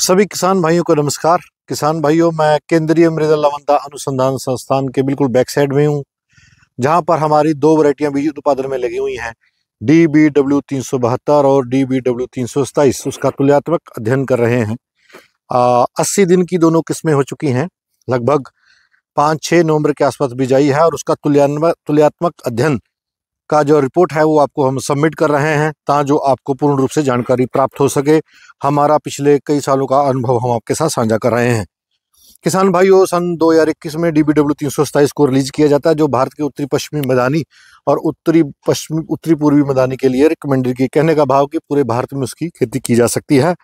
सभी किसान भाइयों को नमस्कार। किसान भाइयों, मैं केंद्रीय मृदा लवणता अनुसंधान संस्थान के बिल्कुल बैक साइड में हूँ, जहाँ पर हमारी दो वैरायटियाँ बीज उत्पादन में लगी हुई हैं, DBW 372 और DBW 327। उसका तुलनात्मक अध्ययन कर रहे हैं। 80 दिन की दोनों किस्में हो चुकी हैं। लगभग 5-6 नवंबर के आसपास बिजाई है और उसका तुलनात्मक अध्ययन का जो रिपोर्ट है वो आपको हम सबमिट कर रहे हैं, ताकि आपको पूर्ण रूप से जानकारी प्राप्त हो सके। हमारा पिछले कई सालों का अनुभव हम आपके साथ साझा कर रहे हैं। किसान भाइयों, सन 2021 में DBW 327 को रिलीज किया जाता है, जो भारत के उत्तरी पश्चिमी मैदानी और उत्तरी पूर्वी मैदानी के लिए रिकमेंडेड की। कहने का भाव कि पूरे भारत में उसकी खेती की जा सकती है,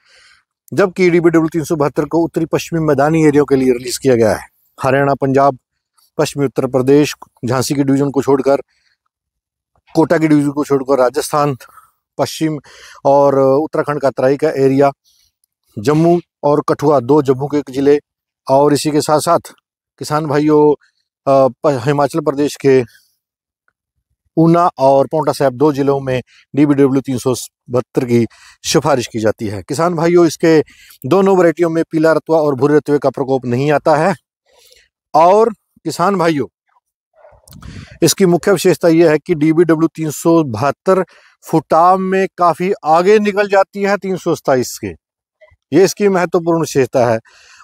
जबकि DBW 372 को उत्तरी पश्चिमी मैदानी एरिया के लिए रिलीज किया गया है। हरियाणा, पंजाब, पश्चिमी उत्तर प्रदेश, झांसी की डिवीजन को छोड़कर, कोटा की डिवीजन को छोड़कर, राजस्थान, पश्चिम और उत्तराखंड का तराई का एरिया, जम्मू और कठुआ, 2 जम्मू के जिले, और इसी के साथ साथ किसान भाइयों हिमाचल प्रदेश के ऊना और पांवटा साहिब 2 जिलों में DBW 372 की सिफारिश की जाती है। किसान भाइयों, इसके दोनों वैरायटियों में पीला रतुआ और भूरे रतुए का प्रकोप नहीं आता है। और किसान भाइयों, इसकी मुख्य विशेषता यह है कि DBW 372 फुटाव में काफी आगे निकल जाती है 327 के। ये इसकी महत्वपूर्ण विशेषता है।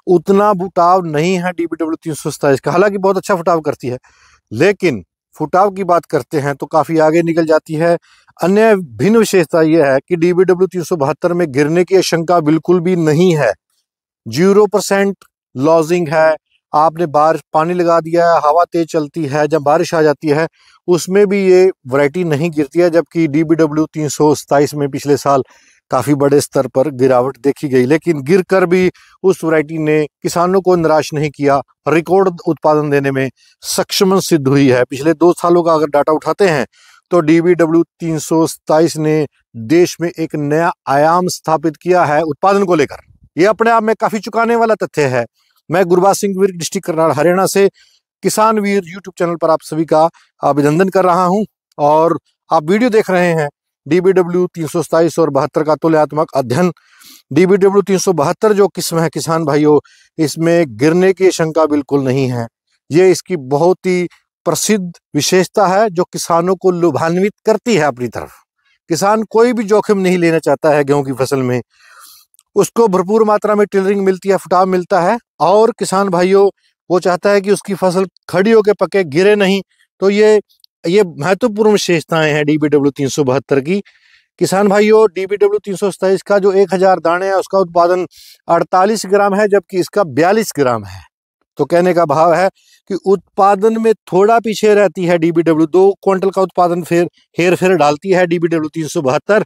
उतना फुटाव नहीं है DBW 327 का, हालांकि बहुत अच्छा फुटाव करती है, लेकिन फुटाव की बात करते हैं तो काफी आगे निकल जाती है। अन्य भिन्न विशेषता यह है कि DBW 372 में गिरने की आशंका बिल्कुल भी नहीं है। 0% लॉजिंग है। आपने पानी लगा दिया है, हवा तेज चलती है, जब बारिश आ जाती है उसमें भी ये वैरायटी नहीं गिरती है, जबकि DBW 327 में पिछले साल काफी बड़े स्तर पर गिरावट देखी गई, लेकिन गिरकर भी उस वैरायटी ने किसानों को निराश नहीं किया, रिकॉर्ड उत्पादन देने में सक्षम सिद्ध हुई है। पिछले 2 सालों का अगर डाटा उठाते हैं तो DBW 327 ने देश में एक नया आयाम स्थापित किया है उत्पादन को लेकर। ये अपने आप में काफी चौंकाने वाला तथ्य है। मैं गुरबाज सिंह विर्क, डिस्ट्रिक्ट करनाल, हरियाणा से किसान वीर यूट्यूब चैनल पर आप सभी का अभिनंदन कर रहा हूं, और आप वीडियो देख रहे हैं DBW 327 और 72 का तुलनात्मक अध्ययन। DBW 372 जो किस्म है किसान भाइयों, इसमें गिरने की आशंका बिल्कुल नहीं है। ये इसकी बहुत ही प्रसिद्ध विशेषता है जो किसानों को लुभान्वित करती है अपनी तरफ। किसान कोई भी जोखिम नहीं लेना चाहता है गेहूं की फसल में, उसको भरपूर मात्रा में टिलरिंग मिलती है, फुटाव मिलता है, और किसान भाइयों वो चाहता है कि उसकी फसल खड़ी होकर पके, गिरे नहीं। तो ये महत्वपूर्ण विशेषताएं हैं DBW 372 की। किसान भाइयों, DBW 327 का जो 1000 दाने है उसका उत्पादन 48 ग्राम है, जबकि इसका 42 ग्राम है। तो कहने का भाव है कि उत्पादन में थोड़ा पीछे रहती है DBW। 2 क्विंटल का उत्पादन फिर हेर फेर डालती है DBW 372,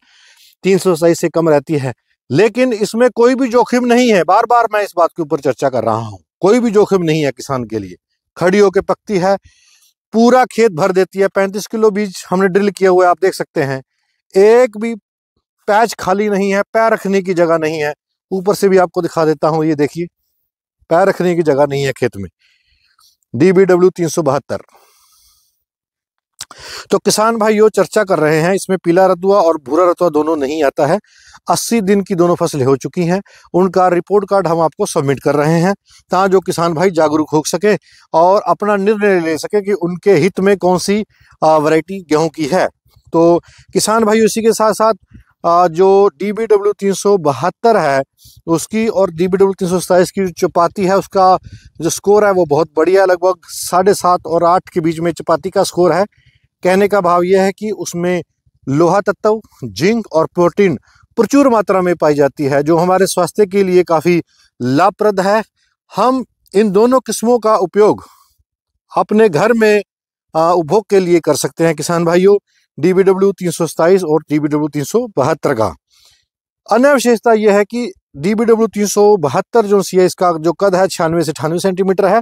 327 से कम रहती है, लेकिन इसमें कोई भी जोखिम नहीं है। बार बार मैं इस बात के ऊपर चर्चा कर रहा हूं, कोई भी जोखिम नहीं है किसान के लिए। खड़ी होकर पकती है, पूरा खेत भर देती है। 35 किलो बीज हमने ड्रिल किया हुआ है, आप देख सकते हैं। एक भी पैच खाली नहीं है, पैर रखने की जगह नहीं है। ऊपर से भी आपको दिखा देता हूं, ये देखिए, पैर रखने की जगह नहीं है खेत में। DBW 372। तो किसान भाइयों चर्चा कर रहे हैं, इसमें पीला रतुआ और भूरा रतुआ दोनों नहीं आता है। 80 दिन की दोनों फसलें हो चुकी हैं, उनका रिपोर्ट कार्ड हम आपको सबमिट कर रहे हैं, ताकि जो किसान भाई जागरूक हो सके और अपना निर्णय ले सके कि उनके हित में कौन सी वैरायटी गेहूं की है। तो किसान भाई इसी के साथ साथ जो DBW 372 है उसकी और DBW 327 की चपाती है, उसका जो स्कोर है वो बहुत बढ़िया है। लगभग 7.5 और 8 के बीच में चपाती का स्कोर है। कहने का भाव यह है कि उसमें लोहा तत्व, जिंक और प्रोटीन प्रचुर मात्रा में पाई जाती है, जो हमारे स्वास्थ्य के लिए काफ़ी लाभप्रद है। हम इन दोनों किस्मों का उपयोग अपने घर में उपभोग के लिए कर सकते हैं किसान भाइयों, DBW 327 और DBW 372 का। अन्य विशेषता यह है कि DBW 372 जो है इसका जो कद है 96 से 98 सेंटीमीटर है,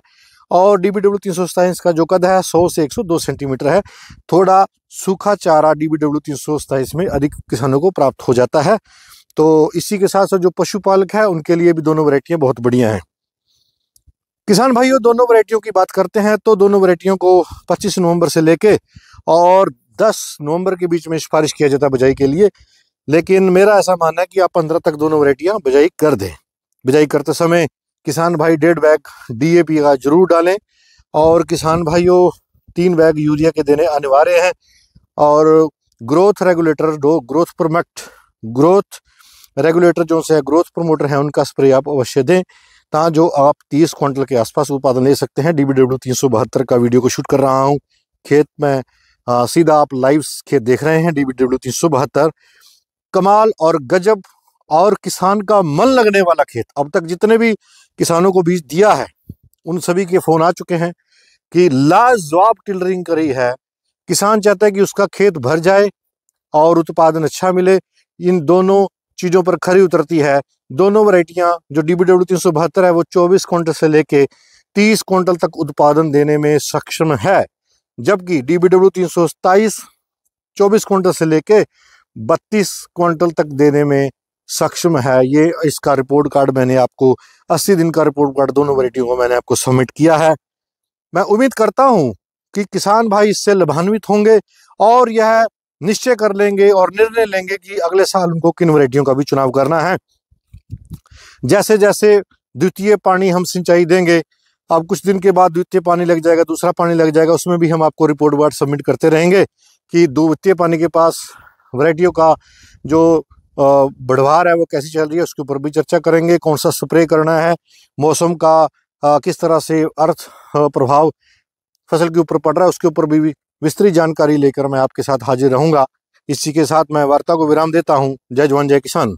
और DBW 327 का जो कद है 100 से 102 सेंटीमीटर है। थोड़ा सूखा चारा DBW 327 में अधिक किसानों को प्राप्त हो जाता है। तो इसी के साथ साथ जो पशुपालक है उनके लिए भी दोनों वैरायटियां बहुत बढ़िया हैं। किसान भाइयों, दोनों वैरायटियों की बात करते हैं तो दोनों वैरायटियों को 25 नवंबर से लेके और 10 नवंबर के बीच में सिफारिश किया जाता है बिजाई के लिए, लेकिन मेरा ऐसा मानना है कि आप 15 तक दोनों वैरायटियां बिजाई कर दें। बिजाई करते समय किसान भाई 1.5 बैग DAP का जरूर डालें और किसान भाइयों 3 बैग यूरिया के देने अनिवार्य हैं। और ग्रोथ रेगुलेटर ग्रोथ रेगुलेटर जो से ग्रोथ प्रमोटर है उनका स्प्रे आप अवश्य दें, ताकि जो आप 30 क्विंटल के आसपास उत्पादन ले सकते हैं। DBW 372 का वीडियो को शूट कर रहा हूं खेत में, सीधा आप लाइव खेत देख रहे हैं। DBW 372 कमाल और गजब और किसान का मन लगने वाला खेत। अब तक जितने भी किसानों को बीज दिया है उन सभी के फोन आ चुके हैं कि लाजवाब टिलरिंग करी है। किसान चाहता है कि उसका खेत भर जाए और उत्पादन अच्छा मिले। इन दोनों चीज़ों पर खरी उतरती है। दोनों वैरायटियां जो DBW 372 है वो 24 क्विंटल से लेके 30 क्विंटल तक उत्पादन देने में सक्षम है, जबकि DBW 327 24 क्विंटल से लेके 32 क्विंटल तक देने में सक्षम है। ये इसका रिपोर्ट कार्ड मैंने आपको 80 दिन का रिपोर्ट कार्ड दोनों वैरायटियों को मैंने आपको सबमिट किया है। मैं उम्मीद करता हूं कि किसान भाई इससे लाभान्वित होंगे और यह निश्चय कर लेंगे और निर्णय लेंगे कि अगले साल उनको किन वैरायटियों का भी चुनाव करना है। जैसे जैसे द्वितीय पानी हम सिंचाई देंगे, अब कुछ दिन के बाद द्वितीय पानी लग जाएगा, दूसरा पानी लग जाएगा, उसमें भी हम आपको रिपोर्ट कार्ड सबमिट करते रहेंगे कि द्वितीय पानी के पास वैरायटियों का जो बढ़वार है वो कैसी चल रही है, उसके ऊपर भी चर्चा करेंगे। कौन सा स्प्रे करना है, मौसम का किस तरह से अर्थ प्रभाव फसल के ऊपर पड़ रहा है, उसके ऊपर भी विस्तृत जानकारी लेकर मैं आपके साथ हाजिर रहूंगा। इसी के साथ मैं वार्ता को विराम देता हूं। जय जवान जय किसान।